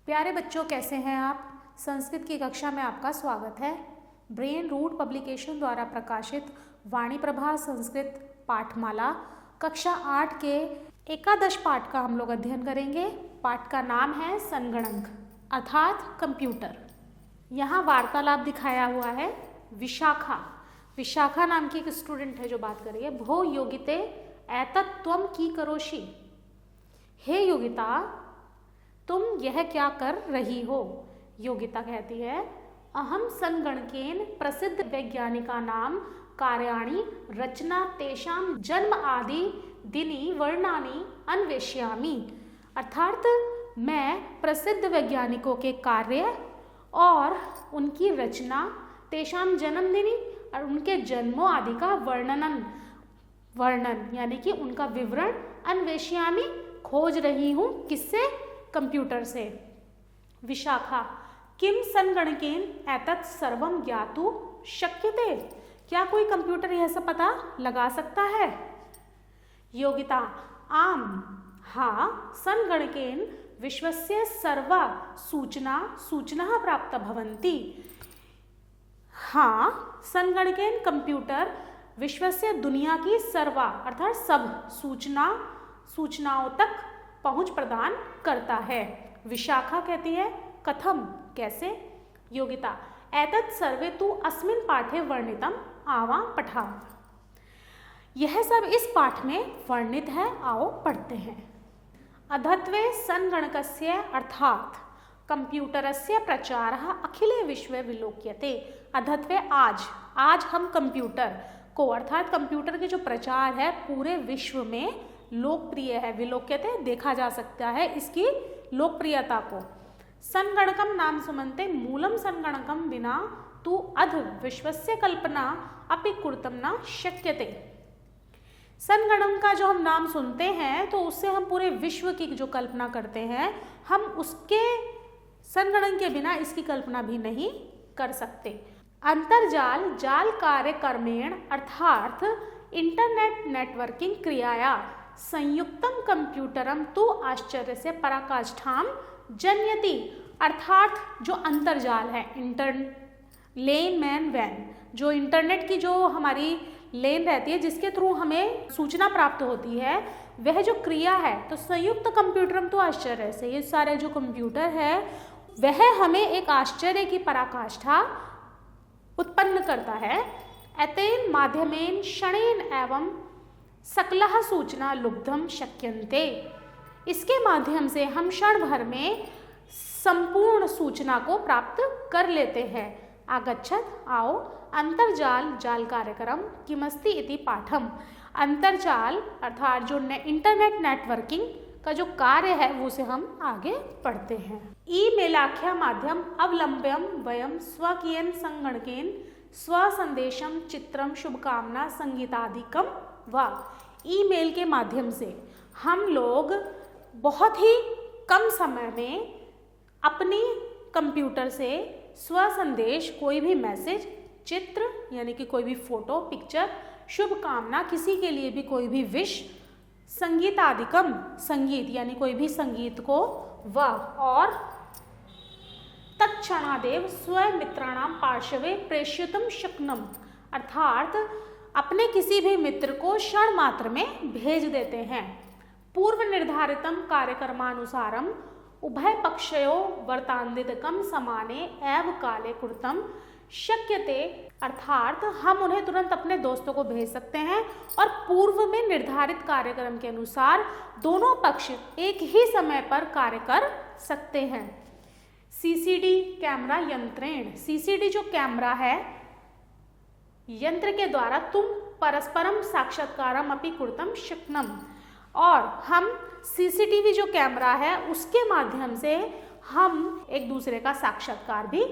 प्यारे बच्चों, कैसे हैं आप? संस्कृत की कक्षा में आपका स्वागत है। ब्रेन रूट पब्लिकेशन द्वारा प्रकाशित वाणी प्रभा संस्कृत पाठमाला कक्षा 8 के एकादश पाठ का हम लोग अध्ययन करेंगे। पाठ का नाम है संगणक अर्थात कंप्यूटर। यहाँ वार्तालाप दिखाया हुआ है विशाखा। विशाखा नाम की एक स्टूडेंट है जो बात कर रही है। भो योगिते एतत् त्वं की करोषि। हे योगिता, तुम यह क्या कर रही हो? योगिता कहती है, अहम संगणकेन प्रसिद्ध वैज्ञानिका नाम कार्याणि रचना तेषां जन्म आदि दिनी वर्णानि अन्वेष्यामि। अर्थात मैं प्रसिद्ध वैज्ञानिकों के कार्य और उनकी रचना, तेषां जन्मदिनी और उनके जन्मों आदि का वर्णन यानी कि उनका विवरण अन्वेष्यामि खोज रही हूँ। किससे? कंप्यूटर से। विशाखा, किम संगणकेन एतत् सर्वं ज्ञातुं शक्यते। क्या कोई कंप्यूटर यह सब पता लगा सकता है? योगिता, आम, हाँ, संगणकेन विश्वस्य सर्वा सूचना प्राप्त भवन्ति। हाँ, संगणकेन कंप्यूटर विश्वस्य दुनिया की सर्वा अर्थात सब सूचनाओं तक पहुंच प्रदान करता है। विशाखा कहती है, कथम, कैसे? योगिता, एतत् सर्वे तु अस्मिन् पाठे वर्णितम आवा पठाम। यह सब इस पाठ में वर्णित है, आओ पढ़ते हैं। अधत्वे संगणकस्य अर्थात कंप्यूटरस्य प्रचारः अखिले विश्वे विलोक्यते। अधत्वे आज हम कंप्यूटर को अर्थात कंप्यूटर के जो प्रचार है पूरे विश्व में लोकप्रिय है। विलोक्यते देखा जा सकता है इसकी लोकप्रियता को। संगणकम नाम सुमन्ते मूलम संगणकम विना तु अध विश्वस्य कल्पना अपि कुर्तम न शक्यते। संगणक का जो हम नाम सुनते हैं तो उससे हम पूरे विश्व की जो कल्पना करते हैं, हम उसके संगणक के बिना इसकी कल्पना भी नहीं कर सकते। अंतर्जाल जाल कार्य कर्मेण अर्थात इंटरनेट नेटवर्किंग क्रियाया संयुक्तम कंप्यूटरम तो आश्चर्य से पराकाष्ठाम जन्यति। अर्थात जो अंतर्जाल है, जो इंटरनेट की जो हमारी लेन रहती है जिसके थ्रू हमें सूचना प्राप्त होती है, वह जो क्रिया है तो संयुक्त कंप्यूटरम तो आश्चर्य से, ये सारे जो कंप्यूटर है वह हमें एक आश्चर्य की पराकाष्ठा उत्पन्न करता है। एतेन माध्यमेन क्षणेन एवं सकलः सूचना लुब्धम शक्यन्ते। इसके माध्यम से हम क्षण भर में संपूर्ण सूचना को प्राप्त कर लेते हैं। आगच्छत, आओ, अंतर्जाल जाल कार्यक्रम किमस्ति इति पाठम। अंतर्जाल अर्थात जो इंटरनेट नेटवर्किंग का जो कार्य है वो से हम आगे पढ़ते हैं। ईमेलाख्या माध्यम अवलंब्यम वयम स्वकीयन संगणकेन स्वसंदेशम चित्रम शुभकामना संगीतादिकम व। ईमेल के माध्यम से हम लोग बहुत ही कम समय में अपनी कंप्यूटर से स्वसंदेश, कोई भी मैसेज, चित्र यानी कि कोई भी फोटो, पिक्चर, शुभकामना, किसी के लिए भी कोई भी विश, संगीतादिकम संगीत यानी कोई भी संगीत को, व और तत्क्षणादेव स्वमित्राणाम पार्श्वे प्रेषयितुं शक्नुम। अर्थात अपने किसी भी मित्र को क्षण मात्र में भेज देते हैं। पूर्व निर्धारितम कार्यक्रमानुसारम उभय पक्षयो वर्तान्दितकम समाने एव काले कृतम शक्यते। अर्थात हम उन्हें तुरंत अपने दोस्तों को भेज सकते हैं और पूर्व में निर्धारित कार्यक्रम के अनुसार दोनों पक्ष एक ही समय पर कार्य कर सकते हैं। सीसीडी कैमरा यंत्रेण, सीसीडी जो कैमरा है यंत्र के द्वारा तुम परस्परम साक्षात्कारम अपि कुर्तम शक्नम। और हम सीसीटीवी जो कैमरा है उसके माध्यम से हम एक दूसरे का साक्षात्कार भी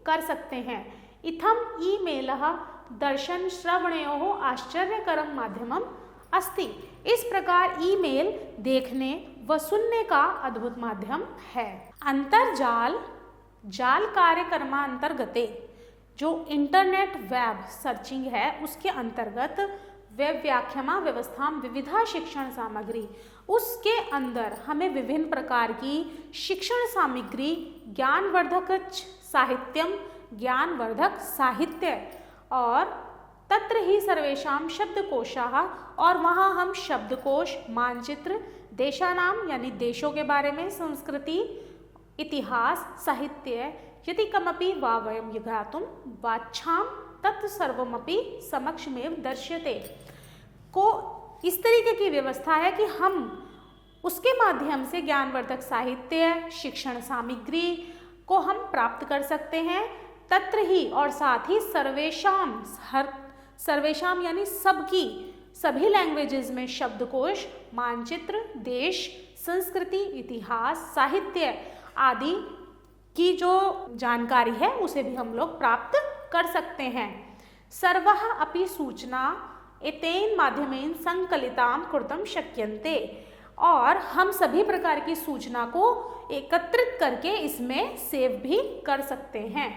कर सकते हैं। इत्थम ईमेलः दर्शन श्रवणयोः आश्चर्यकरं माध्यमम अस्ति। इस प्रकार ईमेल देखने व सुनने का अद्भुत माध्यम है। अंतर्जाल जाल कार्यक्रमांतर्गते, जो इंटरनेट वेब सर्चिंग है उसके अंतर्गत वेब व्याख्यामा व्यवस्था विविधा शिक्षण सामग्री, उसके अंदर हमें विभिन्न प्रकार की शिक्षण सामग्री, ज्ञानवर्धक साहित्यम, ज्ञानवर्धक साहित्य और तत्र ही सर्वेषां शब्दकोशाः, और वहाँ हम शब्दकोश, मानचित्र, देशानाम यानी देशों के बारे में, संस्कृति, इतिहास, साहित्य, यदि कमपि वा वयं ज्ञातुं वाच्छाम तत्सर्वमपि समक्षमेव दर्श्यते को इस तरीके की व्यवस्था है कि हम उसके माध्यम से ज्ञानवर्धक साहित्य, शिक्षण सामग्री को हम प्राप्त कर सकते हैं। तत्र ही और साथ ही सर्वेशाम यानी सबकी, सभी लैंग्वेजेस में शब्दकोश, मानचित्र, देश, संस्कृति, इतिहास, साहित्य आदि की जो जानकारी है उसे भी हम लोग प्राप्त कर सकते हैं। सर्वः अपि सूचना एतेन माध्यमेन संकलितां कर्तुं शक्यन्ते, और हम सभी प्रकार की सूचना को एकत्रित करके इसमें सेव भी कर सकते हैं।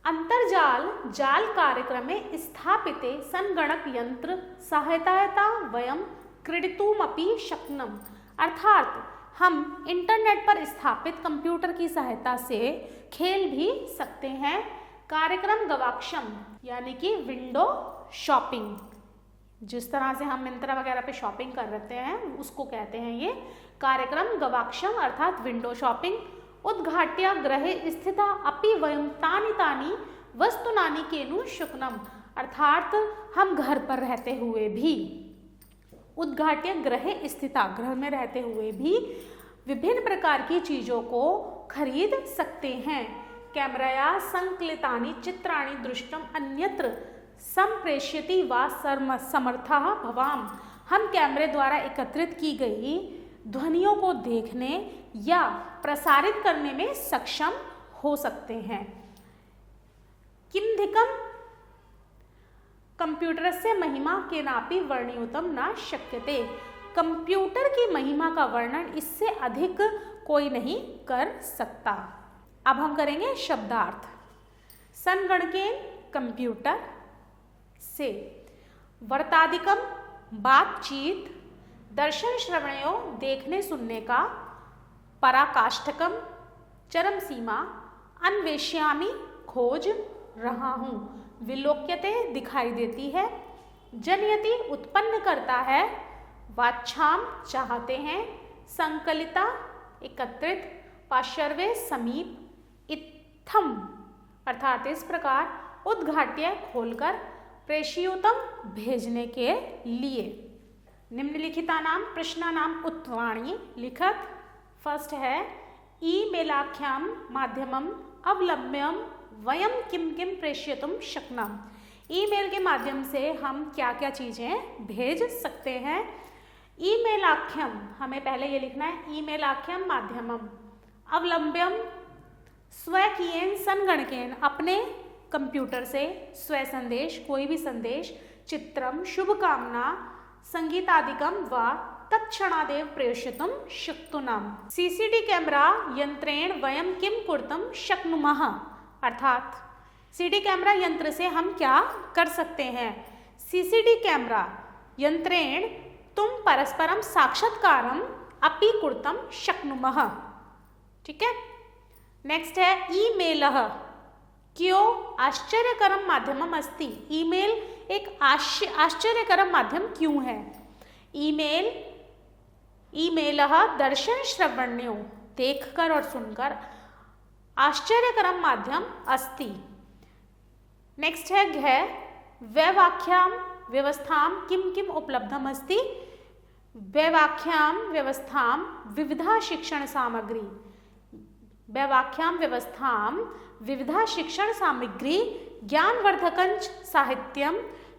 अंतर्जाल जाल कार्यक्रमे स्थापिते संगणक यंत्र सहायता वयं क्रीडितुमपि शक्नुम, अर्थात हम इंटरनेट पर स्थापित कंप्यूटर की सहायता से खेल भी सकते हैं। कार्यक्रम गवाक्षम यानी कि विंडो शॉपिंग, जिस तरह से हम मिंत्रा वगैरह पे शॉपिंग कर रहे हैं उसको कहते हैं ये कार्यक्रम गवाक्षम अर्थात विंडो शॉपिंग। उद्घाट्य गृहे स्थिता अपि वयं तानि वस्तुनानि केनु शुक्नम, अर्थात हम घर पर रहते हुए भी, उद्घाट्य गृहे स्थिता गृह में रहते हुए भी विभिन्न प्रकार की चीजों को खरीद सकते हैं। कैमराया संकलितानि चित्राणि दृष्टुम अन्यत्र संप्रेष्यति वा समर्थः भवाम, हम कैमरे द्वारा एकत्रित की गई ध्वनियों को देखने या प्रसारित करने में सक्षम हो सकते हैं। किमधिकम कंप्यूटरस्य महिमा केनापि वर्णयितुं न शक्यते, कंप्यूटर की महिमा का वर्णन इससे अधिक कोई नहीं कर सकता। अब हम करेंगे शब्दार्थ। संगणकेन कंप्यूटर से वर्तादिकम बातचीत, दर्शन श्रवणयो देखने सुनने का, पराकाष्ठकम चरम सीमा, अन्वेष्यामि खोज रहा हूँ, विलोक्यते दिखाई देती है, जनयति उत्पन्न करता है, वाच्छाम चाहते हैं, संकलिता एकत्रित, पार्श्वे समीप, इत्थम अर्थात इस प्रकार, उद्घाट्य खोलकर, प्रेषयितुम भेजने के लिए। निम्नलिखितानां प्रश्नानां उत्तराणि लिखत। फर्स्ट है ईमेलाख्यां माध्यमम् अवलम्ब्य वयं किं किं प्रेषयितुं शक्नुम, ईमेल के माध्यम से हम क्या क्या चीज़ें भेज सकते हैं। ईमेलाख्यम हमें पहले ये लिखना है, ईमेलाख्यम माध्यमम अवलंब्यम स्वकीयेन संगणकेन अपने कंप्यूटर से स्व संदेश, कोई भी संदेश, चित्रम शुभकामना संगीतादिकम व तत्क्षणादेव प्रेषयितुं शक्नुमः। सीसीडी कैमरा यंत्रेण वयं किं कर्तुं शक्नुमः, अर्थात सीडी कैमरा यंत्र से हम क्या कर सकते हैं। सीसीडी कैमरा यंत्रेण तुम परस्परम साक्षात्कारम अपि कर्तुं शक्नुमः। ठीक है। नेक्स्ट है ईमेलः क्यों आश्चर्यकरम माध्यमम अस्ति, ईमेल एक आश्चर्यकरम माध्यम क्यों है। ईमेलः दर्शन श्रवण्यो देखकर और सुनकर आश्चर्यकरम माध्यम अस्ति। नेक्स्ट है वैवाख्यां व्यवस्थां किम किम उपलब्धम अस्ति, वैवाख्यां व्यवस्थां विविधा शिक्षण सामग्री, वैवाख्यां व्यवस्थां विविधा शिक्षण सामग्री, ज्ञानवर्धकंच साहित्यम,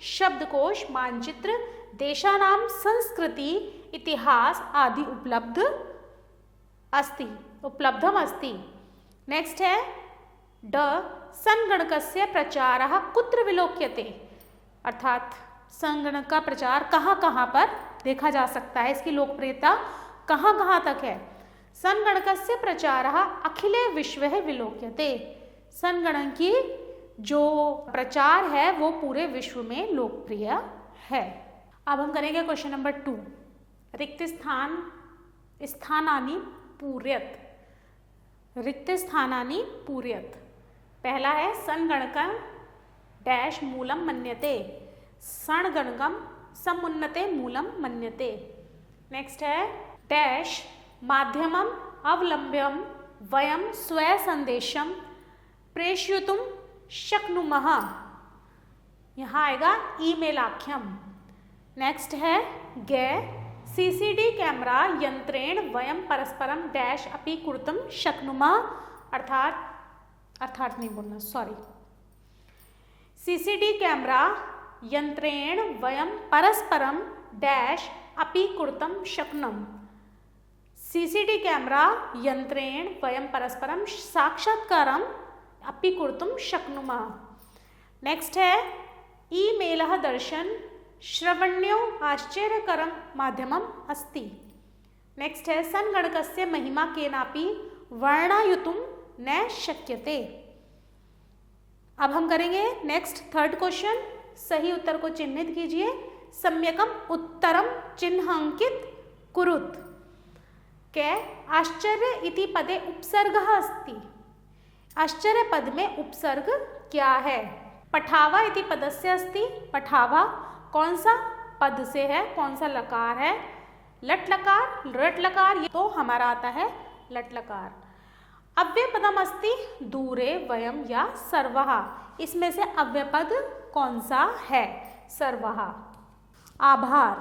शब्दकोश, मानचित्र, देशानां संस्कृति, इतिहास आदि उपलब्धम अस्ति। नेक्स्ट है ड संगणकस्य प्रचारः कुत्र विलोक्यते, अर्थात संगणक का प्रचार कहाँ कहाँ पर देखा जा सकता है, इसकी लोकप्रियता कहाँ कहाँ तक है। संगणकस्य प्रचारः अखिले विश्वे विलोक्यते, संगणक की जो प्रचार है वो पूरे विश्व में लोकप्रिय है। अब हम करेंगे क्वेश्चन नंबर 2, रिक्त स्थान स्थानानि पूर्यत, रिक्त स्थानानि पूर्यत। पहला है सनगणकं डैश मूलम मन्यते, सणगणकं समुन्नते मूलम मन्यते। नेक्स्ट है डैश माध्यमम अवलंब्यम वयम स्वय संदेशम प्रेषयितुं शक्नुमः, यहाँ आएगा ईमेल आख्यम। नेक्स्ट है गे सीसीडी कैमरा यंत्रेण वयम परस्परम डैश अपि कुर्तुं शक्नुमः, अर्थात नहीं बोलना, सॉरी। सीसीडी कैमरा यंत्रेण वयम परस्परम डैश अपि कुर्तुं शक्नुम, सीसीडी कैमरा यंत्रेण वयम परस्परम साक्षात्कारम अपि कुर्तुं शक्नुमः। नेक्स्ट है ईमेलः दर्शन श्रवण्यो आश्चर्यकरं माध्यमम् अस्ति। नेक्स्ट है सनगणकस्य महिमा केनापि वर्णयितुं न शक्यते। अब हम करेंगे नेक्स्ट थर्ड क्वेश्चन। सही उत्तर को चिन्हित कीजिए। सम्यकम उत्तरम चिन्हांकित कुरुत। के आश्चर्य इति पदे उपसर्गः अस्ति। आश्चर्य पद में उपसर्ग क्या है? पठावा इति पदस्य अस्ति। पठावा कौन सा पद से है, कौन सा लकार है? लट लकार, रट लकार, ये तो हमारा आता है लट लकार। अव्यय पदम अस्ति दूरे वयम या सर्वः, इसमें से अव्यय पद कौन सा है? सर्वः। आभार।